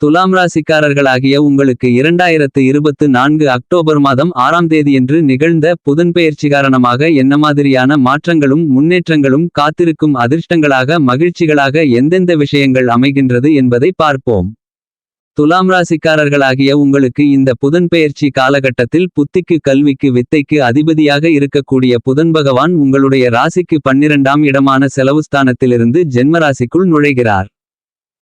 துலாம் ராசிக்காரர்களாகிய உங்களுக்கு 2024 அக்டோபர் மாதம் 6ஆம் தேதியன்று நிகழ்ந்த புதன்பெயர்ச்சி காரணமாக என்ன மாதிரியான மாற்றங்களும் முன்னேற்றங்களும் காத்திருக்கும் அதிர்ஷ்டங்களாக மகிழ்ச்சிகளாக எந்தெந்த விஷயங்கள் அமைகின்றது என்பதை பார்ப்போம். துலாம் ராசிக்காரர்களாகிய உங்களுக்கு இந்த புதன்பெயர்ச்சி காலகட்டத்தில் புத்திக்கு கல்விக்கு வித்தைக்கு அதிபதியாக இருக்கக்கூடிய புதன் பகவான் உங்களுடைய ராசிக்கு 12ஆம் இடமான செலவுஸ்தானத்திலிருந்து ஜென்மராசிக்குள் நுழைகிறார்.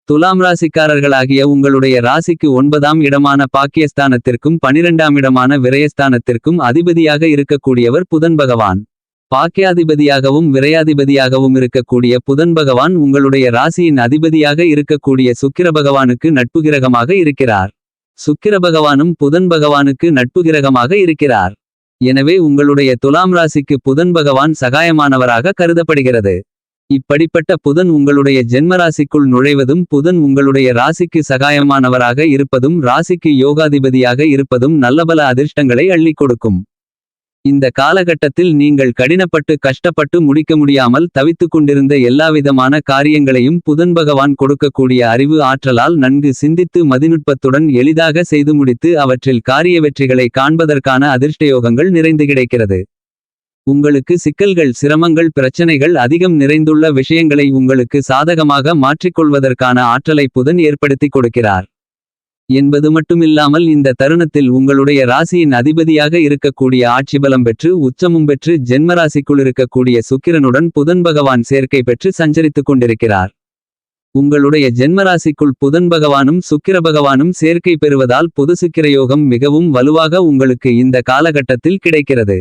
துலாம் ராசிக்காரர்களாகிய உங்களுடைய ராசிக்கு 9ஆம் இடமான பாக்கியஸ்தானத்திற்கும் 12ஆம் இடமான விரயஸ்தானத்திற்கும் அதிபதியாக இருக்கக்கூடியவர் புதன் பகவான். பாக்கியாதிபதியாகவும் விரயாதிபதியாகவும் இருக்கக்கூடிய புதன் பகவான் உங்களுடைய ராசியின் அதிபதியாக இருக்கக்கூடிய சுக்கிர பகவானுக்கு நட்பு கிரகமாக இருக்கிறார். சுக்கிர பகவானும் புதன் பகவானுக்கு நட்பு கிரகமாக இருக்கிறார். எனவே உங்களுடைய துலாம் ராசிக்கு புதன் பகவான் சகாயமானவராக கருதப்படுகிறது. இப்படிப்பட்ட புதன் உங்களுடைய ஜென்மராசிக்குள் நுழைவதும் புதன் உங்களுடைய ராசிக்கு சகாயமானவராக இருப்பதும் ராசிக்கு யோகாதிபதியாக இருப்பதும் நல்லபல அதிர்ஷ்டங்களை அள்ளிக் கொடுக்கும். இந்த காலகட்டத்தில் நீங்கள் கடினப்பட்டு கஷ்டப்பட்டு முடிக்க முடியாமல் தவித்துக் கொண்டிருந்த எல்லாவிதமான காரியங்களையும் புதன் பகவான் கொடுக்கக்கூடிய அறிவு ஆற்றலால் நன்கு சிந்தித்து மதிநுட்பத்துடன் எளிதாக செய்து முடித்து அவற்றில் காரிய வெற்றிகளை காண்பதற்கான அதிர்ஷ்டயோகங்கள் நிறைந்து கிடைக்கிறது. உங்களுக்கு சிக்கல்கள் சிரமங்கள் பிரச்சனைகள் அதிகம் நிறைந்துள்ள விஷயங்களை உங்களுக்கு சாதகமாக மாற்றிக்கொள்வதற்கான ஆற்றலை புதன் ஏற்படுத்தி கொடுக்கிறார் என்பது மட்டுமில்லாமல் இந்த தருணத்தில் உங்களுடைய ராசியின் அதிபதியாக இருக்கக்கூடிய ஆட்சிபலம் பெற்று உச்சமும் பெற்று ஜென்மராசிக்குள் இருக்கக்கூடிய சுக்கிரனுடன் புதன் பகவான் சேர்க்கை பெற்று சஞ்சரித்துக் கொண்டிருக்கிறார். உங்களுடைய ஜென்மராசிக்குள் புதன் பகவானும் சுக்கிர பகவானும் சேர்க்கை பெறுவதால் புது சுக்கிரயோகம் மிகவும் வலுவாக உங்களுக்கு இந்த காலகட்டத்தில் கிடைக்கிறது.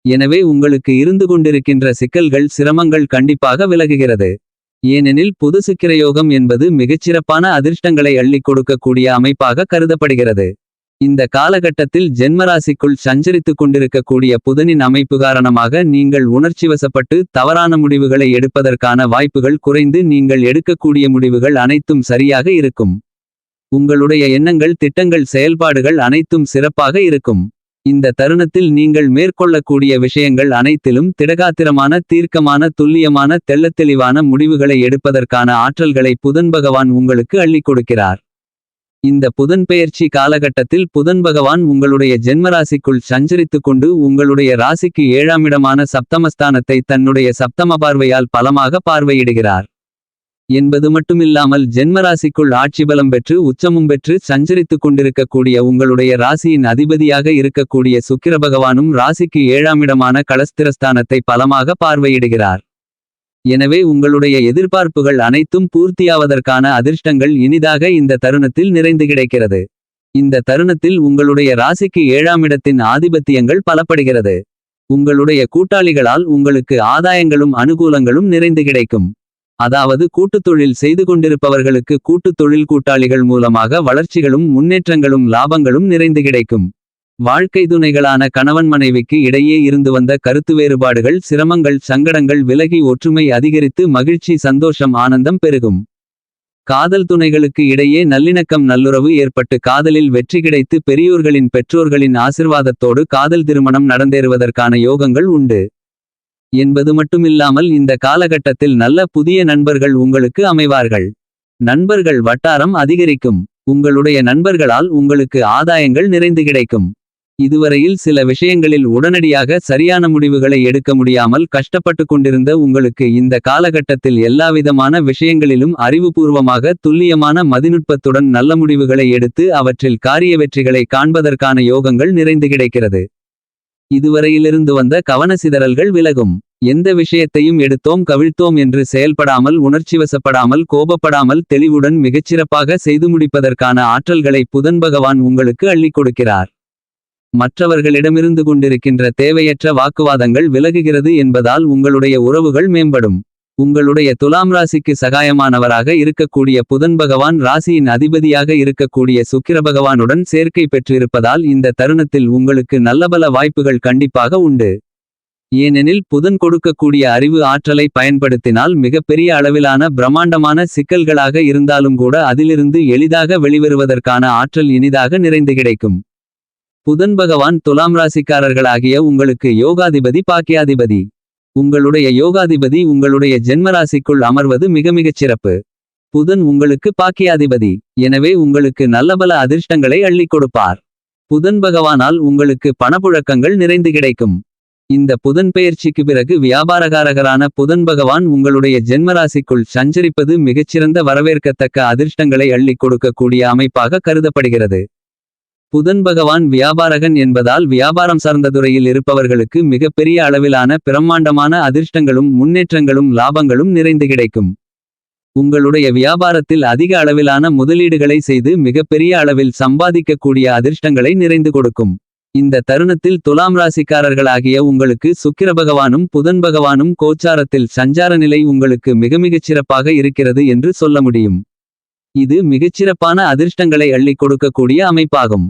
எனவே உங்களுக்கு இருந்து கொண்டிருக்கின்ற சிக்கல்கள் சிரமங்கள் கண்டிப்பாக விலகுகிறது. ஏனெனில் புது சுக்கிரயோகம் என்பது மிகச்சிறப்பான அதிர்ஷ்டங்களை அள்ளிக் கொடுக்கக்கூடிய அமைப்பாக கருதப்படுகிறது. இந்த காலகட்டத்தில் ஜென்மராசிக்குள் சஞ்சரித்துக் கொண்டிருக்கக்கூடிய புதனின் அமைப்பு காரணமாக நீங்கள் உணர்ச்சிவசப்பட்டு தவறான முடிவுகளை எடுப்பதற்கான வாய்ப்புகள் குறைந்து நீங்கள் எடுக்கக்கூடிய முடிவுகள் அனைத்தும் சரியாக இருக்கும். உங்களுடைய எண்ணங்கள் திட்டங்கள் செயல்பாடுகள் அனைத்தும் சிறப்பாக இருக்கும். இந்த தருணத்தில் நீங்கள் மேற்கொள்ளக்கூடிய விஷயங்கள் அனைத்திலும் திடகாத்திரமான தீர்க்கமான துல்லியமான தெள்ளத்தெளிவான முடிவுகளை எடுப்பதற்கான ஆற்றல்களை புதன் பகவான் உங்களுக்கு அள்ளிக் கொடுக்கிறார். இந்த புதன்பெயர்ச்சி காலகட்டத்தில் புதன் பகவான் உங்களுடைய ஜென்மராசிக்குள் சஞ்சரித்துக் கொண்டு உங்களுடைய ராசிக்கு 7ஆம் இடமான சப்தமஸ்தானத்தை தன்னுடைய சப்தம பார்வையால் பலமாக பார்வையிடுகிறார் என்பது மட்டுமில்லாமல் ஜென்மராசிக்குள் ஆட்சிபலம் பெற்று உச்சமும் பெற்று சஞ்சரித்துக் கொண்டிருக்கக்கூடிய உங்களுடைய ராசியின் அதிபதியாக இருக்கக்கூடிய சுக்கிர பகவானும் ராசிக்கு 7ஆம் இடமான களஸ்திரஸ்தானத்தை பலமாக பார்வையிடுகிறார். எனவே உங்களுடைய எதிர்பார்ப்புகள் அனைத்தும் பூர்த்தியாவதற்கான அதிர்ஷ்டங்கள் இனிதாக இந்த தருணத்தில் நிறைந்து கிடைக்கிறது. இந்த தருணத்தில் உங்களுடைய ராசிக்கு 7ஆம் இடத்தின் ஆதிபத்தியங்கள் பலப்படுகிறது. உங்களுடைய கூட்டாளிகளால் உங்களுக்கு ஆதாயங்களும் அனுகூலங்களும் நிறைந்து கிடைக்கும். அதாவது கூட்டுத்தொழில் செய்து கொண்டிருப்பவர்களுக்கு கூட்டுத் தொழில் கூட்டாளிகள் மூலமாக வளர்ச்சிகளும் முன்னேற்றங்களும் லாபங்களும் நிறைந்து கிடைக்கும். வாழ்க்கை துணைகளான கணவன் மனைவிக்கு இடையே இருந்து வந்த கருத்து வேறுபாடுகள் சிரமங்கள் சங்கடங்கள் விலகி ஒற்றுமை அதிகரித்து மகிழ்ச்சி சந்தோஷம் ஆனந்தம் பெருகும். காதல் துணைகளுக்கு இடையே நல்லிணக்கம் நல்லுறவு ஏற்பட்டு காதலில் வெற்றி கிடைத்து பெரியோர்களின் பெற்றோர்களின் ஆசிர்வாதத்தோடு காதல் திருமணம் நடந்தேறுவதற்கான யோகங்கள் உண்டு என்பது மட்டுமில்லாமல் இந்த காலகட்டத்தில் நல்ல புதிய நண்பர்கள் உங்களுக்கு அமைவார்கள். நண்பர்கள் வட்டாரம் அதிகரிக்கும். உங்களுடைய நண்பர்களால் உங்களுக்கு ஆதாயங்கள் நிறைந்து கிடைக்கும். இதுவரையில் சில விஷயங்களில் உடனடியாக சரியான முடிவுகளை எடுக்க முடியாமல் கஷ்டப்பட்டு கொண்டிருந்த உங்களுக்கு இந்த காலகட்டத்தில் எல்லாவிதமான விஷயங்களிலும் அறிவுபூர்வமாக துல்லியமான மதிநுட்பத்துடன் நல்ல முடிவுகளை எடுத்து அவற்றில் காரிய வெற்றிகளை காண்பதற்கான யோகங்கள் நிறைந்து கிடைக்கிறது. இதுவரையிலிருந்து வந்த கவனசிதறல்கள் விலகும். எந்த விஷயத்தையும் எடுத்தோம் கவிழ்த்தோம் என்று செயல்படாமல் உணர்ச்சிவசப்படாமல் கோபப்படாமல் தெளிவுடன் மிகச்சிறப்பாக செய்து முடிப்பதற்கான ஆற்றல்களை புதன் பகவான் உங்களுக்கு அள்ளிக் கொடுக்கிறார். மற்றவர்களிடமிருந்து கொண்டிருக்கின்ற தேவையற்ற வாக்குவாதங்கள் விலகுகிறது என்பதால் உங்களுடைய உறவுகள் மேம்படும். உங்களுடைய துலாம் ராசிக்கு சகாயமானவராக இருக்கக்கூடிய புதன் பகவான் ராசியின் அதிபதியாக இருக்கக்கூடிய சுக்கிர பகவானுடன் சேர்க்கை பெற்றிருப்பதால் இந்த தருணத்தில் உங்களுக்கு நல்லபல வாய்ப்புகள் கண்டிப்பாக உண்டு. ஏனெனில் புதன் கொடுக்கக்கூடிய அறிவு ஆற்றலை பயன்படுத்தினால் மிகப்பெரிய அளவிலான பிரம்மாண்டமான சிக்கல்களாக இருந்தாலும் கூட அதிலிருந்து எளிதாக வெளிவருவதற்கான ஆற்றல் இனிதாக நிறைந்து கிடைக்கும். புதன் பகவான் துலாம் ராசிக்காரர்களாகிய உங்களுக்கு யோகாதிபதி பாக்கியாதிபதி. உங்களுடைய யோகாதிபதி உங்களுடைய ஜென்மராசிக்குள் அமர்வது மிக மிகச் சிறப்பு. புதன் உங்களுக்கு பாக்கியாதிபதி. எனவே உங்களுக்கு நல்லபல அதிர்ஷ்டங்களை அள்ளிக் கொடுப்பார். புதன் பகவானால் உங்களுக்கு பணப்புழக்கங்கள் நிறைந்து கிடைக்கும். இந்த புதன் பெயர்ச்சிக்கு பிறகு வியாபாரகாரகரான புதன் பகவான் உங்களுடைய ஜென்மராசிக்குள் சஞ்சரிப்பது மிகச்சிறந்த வரவேற்கத்தக்க அதிர்ஷ்டங்களை அள்ளிக் கொடுக்கக்கூடிய அமைப்பாக கருதப்படுகிறது. புதன் பகவான் வியாபாரகன் என்பதால் வியாபாரம் சார்ந்த துறையில் இருப்பவர்களுக்கு மிகப்பெரிய அளவிலான பிரம்மாண்டமான அதிர்ஷ்டங்களும் முன்னேற்றங்களும் லாபங்களும் நிறைந்து கிடைக்கும். உங்களுடைய வியாபாரத்தில் அதிக அளவிலான முதலீடுகளை செய்து மிகப்பெரிய அளவில் சம்பாதிக்கக்கூடிய அதிர்ஷ்டங்களை நிறைந்து கொடுக்கும். இந்த தருணத்தில் துலாம் ராசிக்காரர்களாகிய உங்களுக்கு சுக்கிர பகவானும் புதன் பகவானும் கோச்சாரத்தில் சஞ்சார நிலை உங்களுக்கு மிகமிகச் சிறப்பாக இருக்கிறது என்று சொல்ல முடியும். இது மிகச்சிறப்பான அதிர்ஷ்டங்களை அள்ளிக் கொடுக்கக்கூடிய அமைப்பாகும்.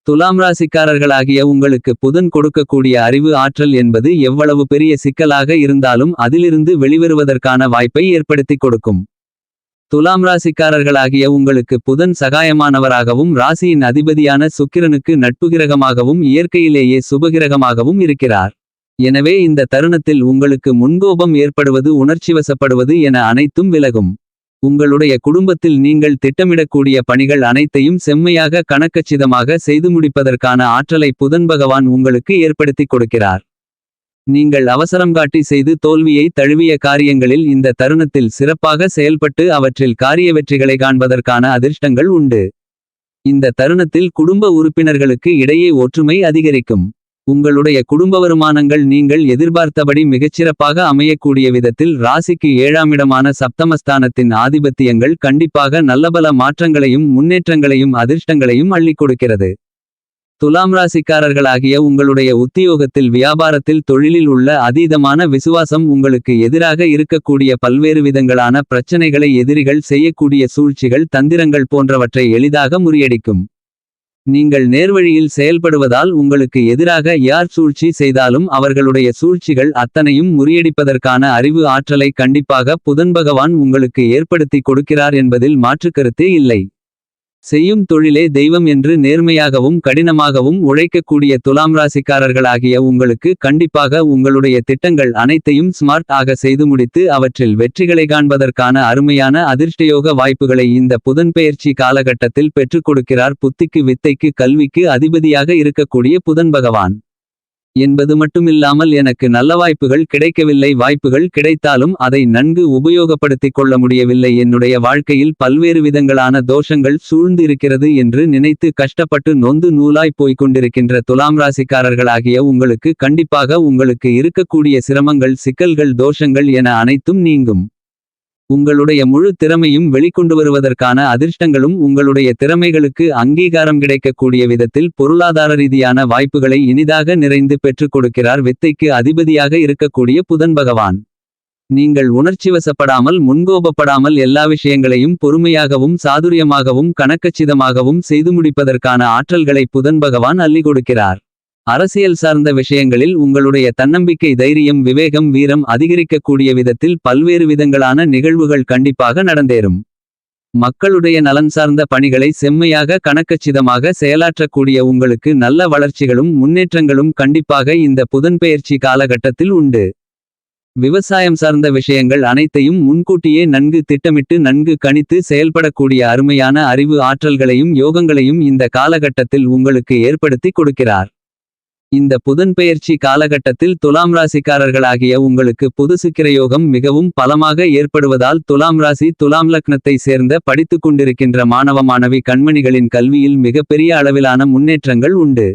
துலாம் ராசிக்காரர்களாகிய உங்களுக்கு புதன் கொடுக்கக்கூடிய அறிவு ஆற்றல் என்பது எவ்வளவு பெரிய சிக்கலாக இருந்தாலும் அதிலிருந்து வெளிவருவதற்கான வாய்ப்பை ஏற்படுத்திக் கொடுக்கும். துலாம் ராசிக்காரர்களாகிய உங்களுக்கு புதன் சகாயமானவராகவும் ராசியின் அதிபதியான சுக்கிரனுக்கு நட்புகிரகமாகவும் இயற்கையிலேயே சுபகிரகமாகவும் இருக்கிறார். எனவே இந்த தருணத்தில் உங்களுக்கு முன்கோபம் ஏற்படுவது உணர்ச்சிவசப்படுவது என அனைத்தும் விலகும். உங்களுடைய குடும்பத்தில் நீங்கள் திட்டமிடக்கூடிய பணிகள் அனைத்தையும் செம்மையாக கணக்கச்சிதமாக செய்து முடிப்பதற்கான ஆற்றலை புதன் பகவான் உங்களுக்கு ஏற்படுத்திக் கொடுக்கிறார். நீங்கள் அவசரம் காட்டி செய்து தோல்வியை தழுவிய காரியங்களில் இந்த தருணத்தில் சிறப்பாக செயல்பட்டு அவற்றில் காரிய வெற்றிகளை காண்பதற்கான அதிர்ஷ்டங்கள் உண்டு. இந்த தருணத்தில் குடும்ப உறுப்பினர்களுக்கு இடையே ஒற்றுமை அதிகரிக்கும். உங்களுடைய குடும்ப வருமானங்கள் நீங்கள் எதிர்பார்த்தபடி மிகச்சிறப்பாக அமையக்கூடிய விதத்தில் ராசிக்கு 7ஆம் இடமான சப்தமஸ்தானத்தின் ஆதிபத்தியங்கள் கண்டிப்பாக நல்லபல மாற்றங்களையும் முன்னேற்றங்களையும் அதிர்ஷ்டங்களையும் அள்ளிக் கொடுக்கிறது. துலாம் ராசிக்காரர்களாகிய உங்களுடைய உத்தியோகத்தில் வியாபாரத்தில் தொழிலில் உள்ள அதீதமான விசுவாசம் உங்களுக்கு எதிராக இருக்கக்கூடிய பல்வேறு விதங்களான பிரச்சனைகளை எதிரிகள் செய்யக்கூடிய சூழ்ச்சிகள் தந்திரங்கள் போன்றவற்றை எளிதாக முறியடிக்கும். நீங்கள் நேர்வழியில் செயல்படுவதால் உங்களுக்கு எதிராக யார் சூழ்ச்சி செய்தாலும் அவர்களுடைய சூழ்ச்சிகள் அத்தனையும் முறியடிப்பதற்கான அறிவு ஆற்றலை கண்டிப்பாக புதன் பகவான் உங்களுக்கு ஏற்படுத்தி கொடுக்கிறார் என்பதில் மாற்றுக்கருத்தே இல்லை. செய்யும் தொழிலே தெய்வம் என்று நேர்மையாகவும் கடினமாகவும் உழைக்கக்கூடிய துலாம் ராசிக்காரர்களாகிய உங்களுக்கு கண்டிப்பாக உங்களுடைய திட்டங்கள் அனைத்தையும் ஸ்மார்ட் ஆக செய்து முடித்து அவற்றில் வெற்றிகளை காண்பதற்கான அருமையான அதிர்ஷ்டயோக வாய்ப்புகளை இந்த புதன் பெயர்ச்சி காலகட்டத்தில் பெற்றுக் கொடுக்கிறார். புத்திக்கு வித்தைக்கு கல்விக்கு அதிபதியாக இருக்கக்கூடிய புதன் பகவான் என்பது மட்டுமில்லாமல் எனக்கு நல்ல வாய்ப்புகள் கிடைக்கவில்லை, வாய்ப்புகள் கிடைத்தாலும் அதை நன்கு உபயோகப்படுத்திக் கொள்ள முடியவில்லை, என்னுடைய வாழ்க்கையில் பல்வேறு விதங்களான தோஷங்கள் சூழ்ந்து இருக்கிறது என்று நினைத்து கஷ்டப்பட்டு நொந்து நூலாய் போய்கொண்டிருக்கின்ற துலாம் ராசிக்காரர்களாகிய உங்களுக்கு கண்டிப்பாக உங்களுக்கு இருக்கக்கூடிய சிரமங்கள் சிக்கல்கள் தோஷங்கள் என அனைத்தும் நீங்கும். உங்களுடைய முழு திறமையும் வெளிக்கொண்டு வருவதற்கான அதிர்ஷ்டங்களும் உங்களுடைய திறமைகளுக்கு அங்கீகாரம் கிடைக்கக்கூடிய விதத்தில் பொருளாதார ரீதியான வாய்ப்புகளை இனிதாக நிறைந்து பெற்றுக் கொடுக்கிறார் வித்தைக்கு அதிபதியாக இருக்கக்கூடிய புதன் பகவான். நீங்கள் உணர்ச்சிவசப்படாமல் முன்கோபப்படாமல் எல்லா விஷயங்களையும் பொறுமையாகவும் சாதுரியமாகவும் கணக்கச்சிதமாகவும் செய்து முடிப்பதற்கான ஆற்றல்களை புதன் பகவான் அள்ளி கொடுக்கிறார். அரசியல் சார்ந்த விஷயங்களில் உங்களுடைய தன்னம்பிக்கை தைரியம் விவேகம் வீரம் அதிகரிக்கக்கூடிய விதத்தில் பல்வேறு விதங்களான நிகழ்வுகள் கண்டிப்பாக நடந்தேறும். மக்களுடைய நலன் சார்ந்த பணிகளை செம்மையாக கணக்கச்சிதமாக செயலாற்றக்கூடிய உங்களுக்கு நல்ல வளர்ச்சிகளும் முன்னேற்றங்களும் கண்டிப்பாக இந்த புதன் பெயர்ச்சி காலகட்டத்தில் உண்டு. விவசாயம் சார்ந்த விஷயங்கள் அனைத்தையும் முன்கூட்டியே நன்கு திட்டமிட்டு நன்கு கணித்து செயல்படக்கூடிய அருமையான அறிவு ஆற்றல்களையும் யோகங்களையும் இந்த காலகட்டத்தில் உங்களுக்கு ஏற்படுத்தி கொடுக்கிறார். இந்த புதன் பெயர்ச்சி காலகட்டத்தில் துலாம் ராசிக்காரர்களாகிய உங்களுக்கு புது சுக்கிரயோகம் மிகவும் பலமாக ஏற்படுவதால் துலாம் ராசி துலாம் லக்னத்தை சேர்ந்த படித்துக் கொண்டிருக்கின்ற மாணவ மாணவி கண்மணிகளின் கல்வியில் மிகப்பெரிய அளவிலான முன்னேற்றங்கள் உண்டு.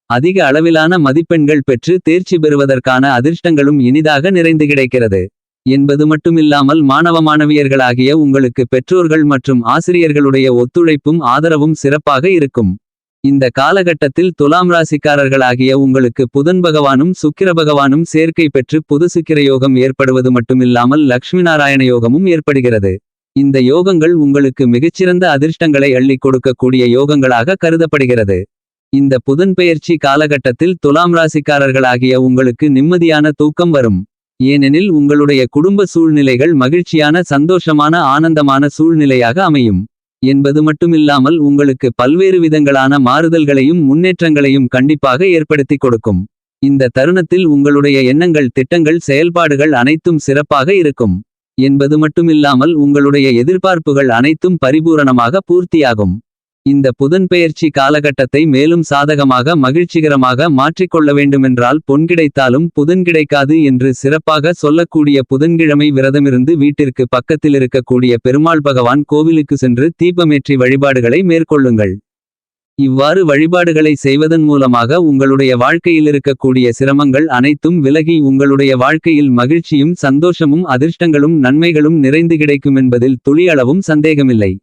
அதிக அளவிலான மதிப்பெண்கள் பெற்று தேர்ச்சி பெறுவதற்கான அதிர்ஷ்டங்களும் இனிதாக நிறைந்து கிடைக்கிறது என்பது மட்டுமில்லாமல் மாணவ மாணவியர்களாகிய உங்களுக்கு பெற்றோர்கள் மற்றும் ஆசிரியர்களுடைய ஒத்துழைப்பும் ஆதரவும் சிறப்பாக இருக்கும். இந்த காலகட்டத்தில் துலாம் ராசிக்காரர்களாகிய உங்களுக்கு புதன் பகவானும் சுக்கிர பகவானும் சேர்க்கை பெற்று புது சுக்கிரயோகம் ஏற்படுவது மட்டுமில்லாமல் லக்ஷ்மி நாராயண யோகமும் ஏற்படுகிறது. இந்த யோகங்கள் உங்களுக்கு மிகச்சிறந்த அதிர்ஷ்டங்களை அள்ளிக் கொடுக்கக்கூடிய யோகங்களாக கருதப்படுகிறது. இந்த புதன் பெயர்ச்சி காலகட்டத்தில் துலாம் ராசிக்காரர்களாகிய உங்களுக்கு நிம்மதியான தூக்கம் வரும். ஏனெனில் உங்களுடைய குடும்ப சூழ்நிலைகள் மகிழ்ச்சியான சந்தோஷமான ஆனந்தமான சூழ்நிலையாக அமையும் என்பது மட்டுமில்லாமல் உங்களுக்கு பல்வேறு விதங்களான மாறுதல்களையும் முன்னேற்றங்களையும் கண்டிப்பாக ஏற்படுத்தி கொடுக்கும். இந்த தருணத்தில் உங்களுடைய எண்ணங்கள் திட்டங்கள் செயல்பாடுகள் அனைத்தும் சிறப்பாக இருக்கும். என்பது மட்டுமில்லாமல் உங்களுடைய எதிர்பார்ப்புகள் அனைத்தும் பரிபூரணமாக பூர்த்தியாகும். இந்த புதன்பெயர்ச்சி காலகட்டத்தை மேலும் சாதகமாக மகிழ்ச்சிகரமாக மாற்றிக்கொள்ள வேண்டுமென்றால் பொன் கிடைத்தாலும் புதன் கிடைக்காது என்று சிறப்பாக சொல்லக்கூடிய புதன்கிழமை விரதமிருந்து வீட்டிற்கு பக்கத்திலிருக்கக்கூடிய பெருமாள் பகவான் கோவிலுக்கு சென்று தீபமேற்றி வழிபாடுகளை மேற்கொள்ளுங்கள். இவ்வாறு வழிபாடுகளை செய்வதன் மூலமாக உங்களுடைய வாழ்க்கையிலிருக்கக்கூடிய சிரமங்கள் அனைத்தும் விலகி உங்களுடைய வாழ்க்கையில் மகிழ்ச்சியும் சந்தோஷமும் அதிர்ஷ்டங்களும் நன்மைகளும் நிறைந்து கிடைக்குமென்பதில் துளியளவும் சந்தேகமில்லை.